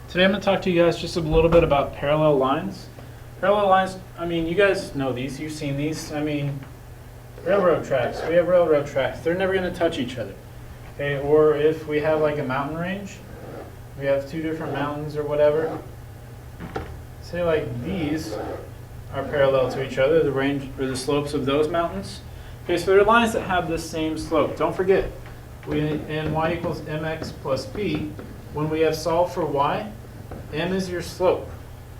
Today I'm going to talk to you guys just a little bit about parallel lines. Parallel lines, I mean, you guys know these, you've seen these. I mean, railroad tracks, we have railroad tracks. They're never going to touch each other. Okay, or if we have like a mountain range, we have two different mountains or whatever. Say like these are parallel to each other, the range or the slopes of those mountains. Okay, so there are lines that have the same slope. Don't forget, in y equals mx plus b, when we have solved for y, m is your slope.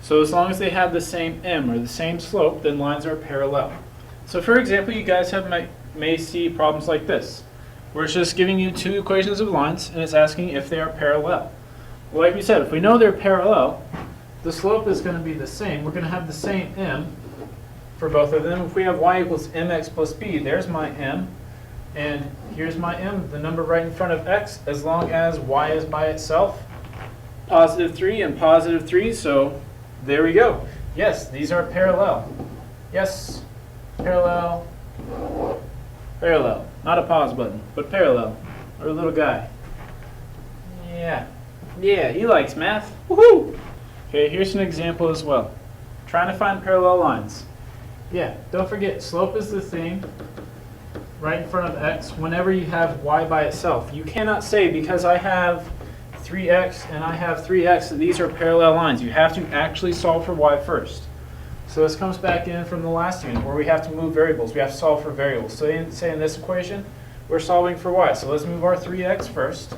So as long as they have the same m or the same slope, then lines are parallel. So for example, you guys may see problems like this, where it's just giving you two equations of lines and it's asking if they are parallel. Well, like we said, if we know they're parallel, the slope is going to be the same. We're going to have the same m for both of them. If we have y equals mx plus b, there's my m, and here's my m, the number right in front of x, as long as y is by itself. Positive 3 and positive 3, so there we go. Yes, these are parallel. Yes, parallel, parallel. Not a pause button, but parallel. Or a little guy. Yeah, he likes math. Woohoo! Okay, here's an example as well. Trying to find parallel lines. Yeah, don't forget, slope is the thing right in front of x whenever you have y by itself. You cannot say because I have 3x and I have 3x that these are parallel lines. You have to actually solve for y first. So this comes back in from the last unit where we have to move variables. We have to solve for variables. So say in this equation, we're solving for y. So let's move our 3x first.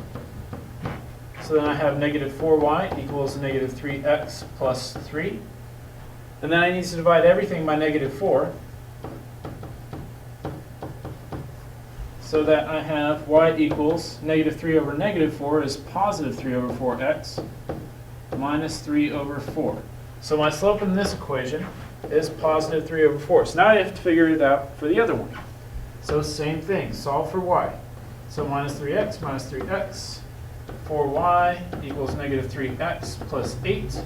So then I have negative 4y equals negative 3x plus 3. And then I need to divide everything by negative 4. So that I have y equals negative 3 over negative 4 is positive 3 over 4x minus 3 over 4. So my slope in this equation is positive 3 over 4. So now I have to figure it out for the other one. So same thing, solve for y. So minus 3x minus 3x, 4y equals negative 3x plus 8.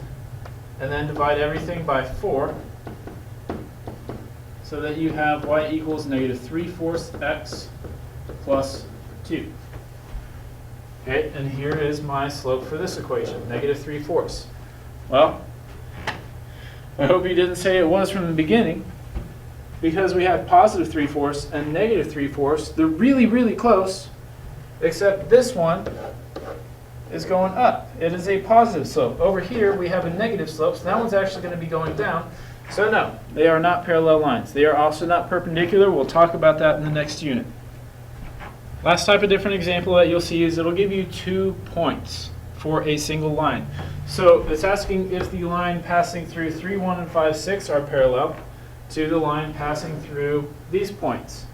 And then divide everything by 4. So that you have y equals negative 3/4 x plus 2. Okay, and here is my slope for this equation, negative 3/4. Well, I hope you didn't say it was from the beginning, because we have positive 3/4 and negative 3/4. They're really, really close, except this one is going up. It is a positive slope. Over here, we have a negative slope, so that one's actually going to be going down. So no, they are not parallel lines. They are also not perpendicular. We'll talk about that in the next unit. Last type of different example that you'll see is it'll give you 2 points for a single line. So it's asking if the line passing through 3, 1, and 5, 6 are parallel to the line passing through these points.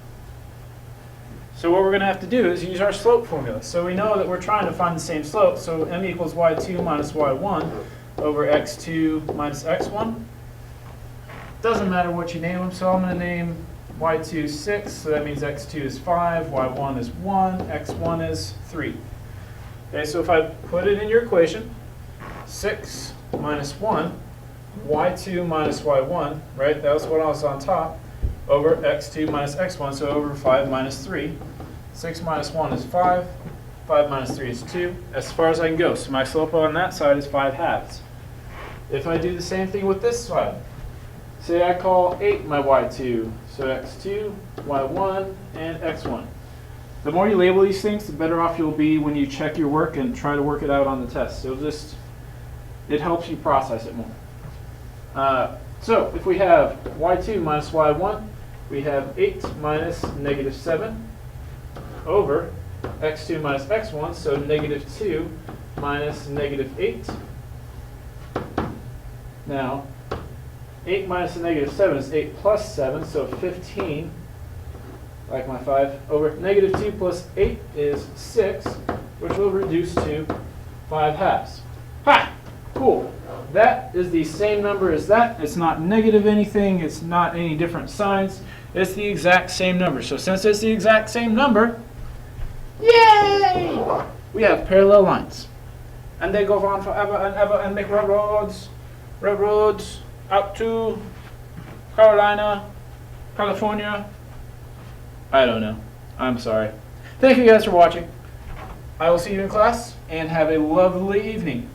So what we're going to have to do is use our slope formula. So we know that we're trying to find the same slope. So m equals y2 minus y1 over x2 minus x1. Doesn't matter what you name them, so I'm going to name y2 6, so that means x2 is 5, y1 is 1, x1 is 3. Okay, so if I put it in your equation, 6 minus 1, y2 minus y1, right, that was what I was on top, over x2 minus x1, so over 5 minus 3. 6 minus 1 is 5, 5 minus 3 is 2, as far as I can go. So my slope on that side is 5/2. If I do the same thing with this side, say I call 8 my y2, so x2, y1, and x1. The more you label these things, the better off you'll be when you check your work and try to work it out on the test. It helps you process it more. So if we have y2 minus y1, we have 8 minus negative 7 over x2 minus x1, so negative 2 minus negative 8. Now, 8 minus the negative 7 is 8 plus 7, so 15, like my 5, over negative 2 plus 8 is 6, which will reduce to 5/2. Ha! Cool. That is the same number as that. It's not negative anything. It's not any different signs. It's the exact same number. So since it's the exact same number, yay! We have parallel lines. And they go on forever and ever and make railroads out to Carolina, California. I don't know. I'm sorry. Thank you guys for watching. I will see you in class, and have a lovely evening.